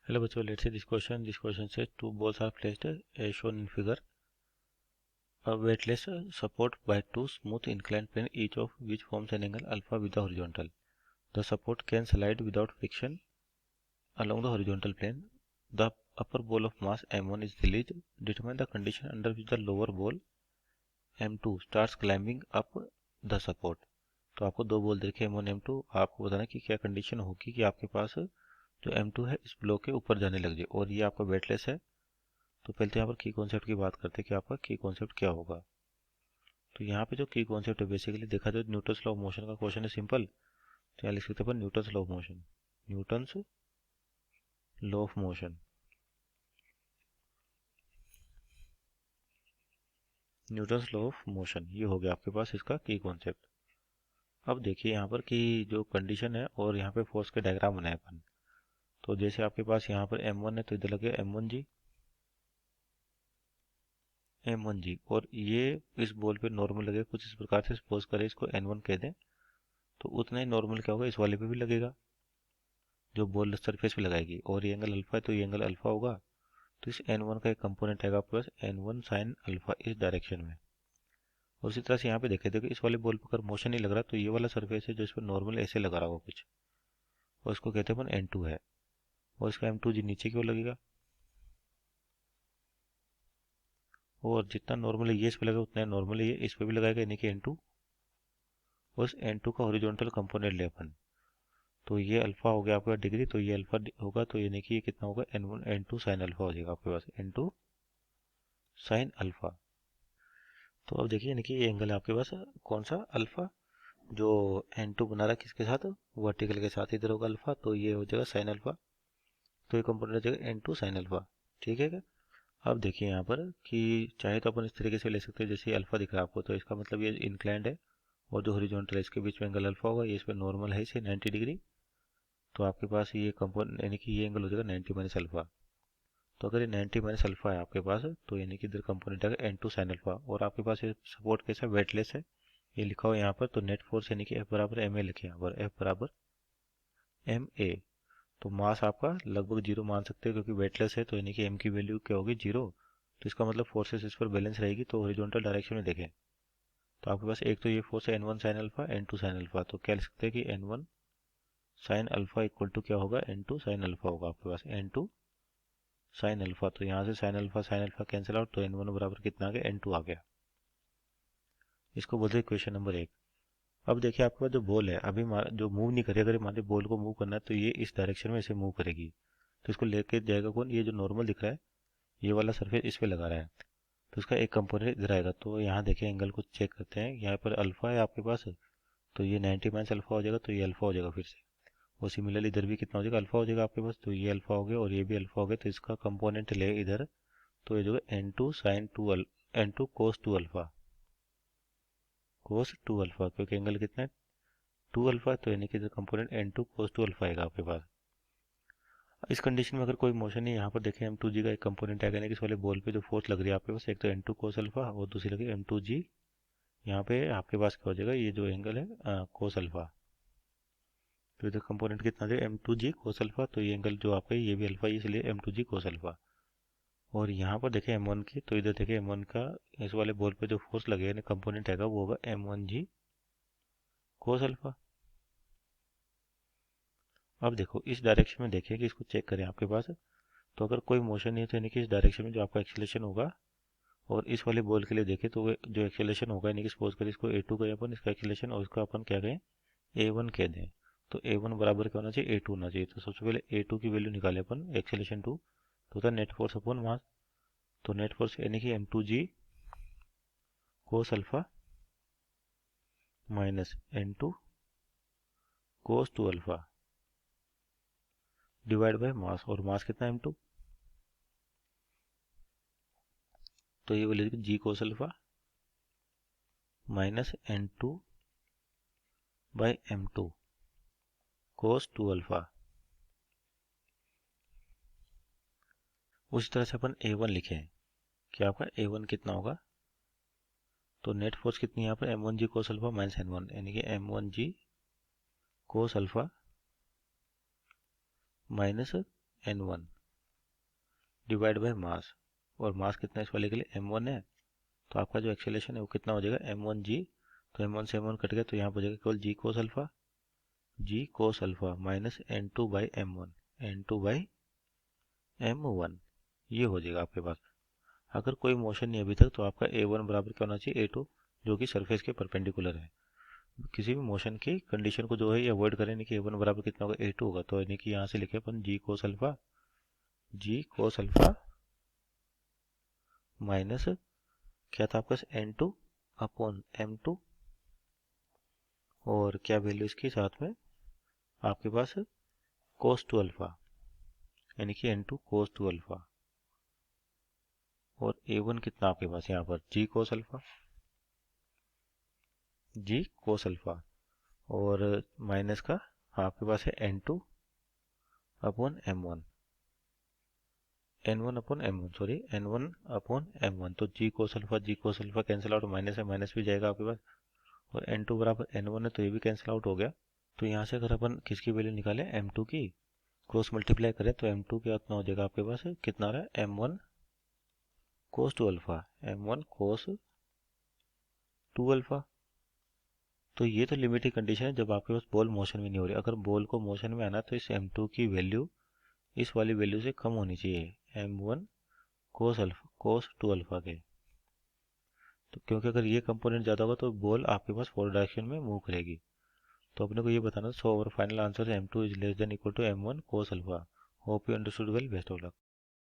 Hello बच्चों, let's see this question. This question says two balls are placed as shown in figure. A weightless support by two smooth inclined plane, each of which forms an angle alpha with the horizontal. The support can slide without friction along the horizontal plane. The upper ball of mass m1 is released. Determine the condition under which the lower ball m2 starts climbing up the support. तो आपको दो ball देखे m1 m2, आपको बताना कि क्या condition होगी कि आपके पास जो m2 है इस ब्लॉक के ऊपर जाने लग जाए और ये आपका वेटलेस है। तो पहले तो यहाँ पर की कॉन्सेप्ट की बात करते हैं कि आपका की कॉन्सेप्ट क्या होगा। तो यहाँ पे जो की कॉन्सेप्ट है बेसिकली देखा जाए न्यूटन्स लॉ ऑफ मोशन का क्वेश्चन है सिंपल। तो यहाँ लिख सकते हैं Newton's law of motion, Newton's law of motion, Newton's law of motion, ये हो गया आपके पास इसका की कॉन्सेप्ट। अब देखिए यहाँ पर कि जो कंडीशन है और यहाँ पे फोर्स के डायग्राम बनाए अपन। तो जैसे आपके पास यहाँ पर m1 है तो इधर लगे m1g, m1g, और ये इस बॉल पे नॉर्मल लगे कुछ इस प्रकार से। सपोज करें इसको n1 कह दें तो उतना ही नॉर्मल क्या होगा इस वाले पे भी लगेगा जो बॉल सरफेस पे लगाएगी, और ये एंगल अल्फा है तो ये एंगल अल्फा होगा। तो इस n1 का एक कंपोनेंट आएगा आपके पास n1 साइन अल्फा इस डायरेक्शन में। और उसी तरह से यहाँ पे देखे देखो इस वाले बॉल पर अगर मोशन नहीं लग रहा तो ये वाला सरफेस है जो इस पर नॉर्मल ऐसे लगा रहा होगा कुछ, और इसको कहते हैं अपन n2 है, और इसका m2 जी नीचे की ओर लगेगा। और जितना नॉर्मल ये इस पे लगा उतना नॉर्मल ये इस पे भी लगाएगा, यानी कि n2। और इस n2 का हॉरिजॉन्टल कंपोनेंट ले अपन, तो ये अल्फा हो गया आपका डिग्री, तो ये अल्फा होगा, तो यानी कि ये कितना होगा n1 n2 साइन अल्फा हो जाएगा आपके पास n2 साइन अल्फा। तो अब देखिए यानी कि ये एंगल है आपके पास कौन सा अल्फा, जो n2 बना रहा है किसके साथ, वर्टिकल के साथ, इधर होगा अल्फा तो ये हो जाएगा साइन अल्फा। तो ये कंपोनेंट हो जाएगा n2 साइन अल्फा। ठीक है क्या। अब देखिए यहाँ पर कि चाहे तो अपन इस तरीके से ले सकते हैं जैसे अल्फा दिख रहा है आपको, तो इसका मतलब ये इंक्लाइंड है और जो हॉरिजॉन्टल है इसके बीच में एंगल अल्फा होगा, ये इस पर नॉर्मल है इसे 90 डिग्री। तो आपके पास ये कंपोनेंट यानी कि ये एंगल हो जाएगा 90 माइनस अल्फा। तो अगर ये 90 माइनस अल्फा है आपके पास तो यानी कि इधर कंपोनेंट आएगा n2 साइन अल्फा, और आपके पास ये सपोर्ट कैसा वेटलेस है ये लिखा हुआ यहाँ पर। तो नेट फोर्स यानी कि F बराबर एम ए लिखे यहाँ पर, F बराबर एम ए। तो मास आपका लगभग जीरो मान सकते हो क्योंकि वेटलेस है, तो यानी कि m की वैल्यू क्या होगी जीरो। तो इसका मतलब फोर्सेस इस पर बैलेंस रहेगी। तो हॉरिजॉन्टल डायरेक्शन में देखें तो आपके पास एक तो ये फोर्स है n1 sine alpha n2 sine alpha, तो क्या लिख सकते हैं कि n1 sine alpha equal to क्या होगा n2 साइन अल्फा होगा आपके पास n2 साइन अल्फा। तो यहाँ से साइन अल्फा कैंसिल आउट, तो n1 बराबर कितना आ गया n2 आ गया। इसको बोलते हैं क्वेश्चन नंबर एक। अब देखिए आपके पास जो बॉल है अभी जो मूव नहीं करेगी, अगर मान लीजिए बॉल को मूव करना है तो ये इस डायरेक्शन में ऐसे मूव करेगी। तो इसको लेके जाएगा कौन, ये जो नॉर्मल दिख रहा है ये वाला सरफेस इस पे लगा रहा है, तो इसका एक कंपोनेंट इधर आएगा। तो यहाँ देखिए एंगल को चेक करते हैं, यहाँ पर अल्फा है आपके पास, तो ये 90 माइनस अल्फा हो जाएगा, तो ये अल्फा हो जाएगा फिर से। और सिमिलरली इधर भी कितना हो जाएगा अल्फा हो जाएगा आपके पास, तो ये अल्फा हो गया और ये भी अल्फा हो गया, तो इसका कंपोनेंट ले इधर। तो ये जो है n2 sign 2 n2 cos 2 alpha, कोस 2 अल्फा, क्योंकि एंगल कितना है 2 अल्फा, तो यानी कि इधर कंपोनेंट n2 कोस 2 अल्फा आएगा आपके पास। इस कंडीशन में अगर कोई मोशन नहीं, यहाँ पर देखें m2g का एक कंपोनेंट आएगा, यानी कि इस वाले बॉल पे जो फोर्स लग रही है आपके पास, एक तो n2 कोस अल्फा और दूसरी लगी m2g। यहाँ पे आपके पास क्या हो जाएगा ये जो एंगल है कोस अल्फा। तो इधर कंपोनेंट कितना देगा m2g कोस अल्फा, तो ये एंगल जो आपका ये भी अल्फा, इसलिए m2g कोस अल्फा। और यहाँ पर देखें m1 की, तो इधर देखें m1 का इस वाले बॉल पे जो फोर्स लगेगा कंपोनेंट आएगा वो होगा m1g कोस अल्फा। अब देखो इस डायरेक्शन में देखिए कि इसको चेक करें आपके पास, तो अगर कोई मोशन नहीं है तो यानी कि इस डायरेक्शन में जो आपका एक्सीलरेशन होगा, और इस वाले बॉल के लिए देखें तो जो एक्सीलरेशन होगा यानी कि सपोज करें इसको a2 कहें अपन, इसका एक्सीलरेशन, और इसका अपन क्या कहें a1 कह दें। तो a1 बराबर क्या होना चाहिए a2 होना चाहिए। तो सबसे पहले a2 की वैल्यू निकाले अपन, एक्सीलरेशन 2, तो होता है नेट फोर्स अपॉन मास। तो नेट फोर्स यानी कि m2g cos alpha minus n2 cos 2 alpha divide by mass, और मास कितना m2, तो ये value g cos alpha minus n2 by m2 cos 2 alpha. उसी तरह से अपन a1 लिखें कि आपका a1 कितना होगा, तो नेट फोर्स कितनी है यहाँ पर m1g कोस अल्फा माइनस n1, यानी कि m1g cos alpha minus n1। Divide by mass, और मास कितना है इस वाले के लिए m1 है, तो आपका जो एक्सेलेरेशन है वो कितना हो जाएगा m1g, तो m1 से m1 कट गया तो यहाँ पर हो जाएगा केवल g cos alpha minus n2 by m1 ये हो जाएगा आपके पास। अगर कोई मोशन नहीं अभी तक तो आपका a1 बराबर क्या होना चाहिए a2, जो कि सरफेस के परपेंडिकुलर है। किसी भी मोशन की कंडीशन को जो है ये अवॉइड करें, यानी कि a1 बराबर कितना होगा a2 होगा, तो यानी कि यहाँ से लिखे अपन g cos अल्फा माइनस क्या था आपका n2 अपॉन m2, और क्या वैल्यू इसके साथ में आपके पास cos 2 अल्फा, यानी कि n2 cos 2 अल्फा, और a1 कितना आपके पास यहाँ पर g cos अल्फा, और माइनस का आपके पास है n2 अपॉन m1 तो g cos alpha cancel out, minus है माइनस भी जाएगा आपके पास, और n2 बराबर n1 है तो ये भी कैंसिल आउट हो गया। तो यहाँ से अगर अपन किसकी वैल्यू निकालें m2 की, क्रॉस मल्टीप्लाई करें तो m2 क्या उतना हो जाएगा आपके पास, कितना रहा है m1 cos 2 अल्फा, तो ये तो लिमिटिंग कंडीशन है जब आपके पास बॉल मोशन में नहीं हो रही। अगर बॉल को मोशन में आना तो इस m2 की वैल्यू इस वाली वैल्यू से कम होनी चाहिए, m1 cos 2 अल्फा के, तो क्योंकि अगर ये कंपोनेंट ज़्यादा होगा तो बॉल आपके पास फॉरवर्ड डायरेक्शन में मूव करेगी। तो अपने को ये बताना, सो और final answer m2 is less than equal to m1 cos alpha. Hope you understood well, best of luck.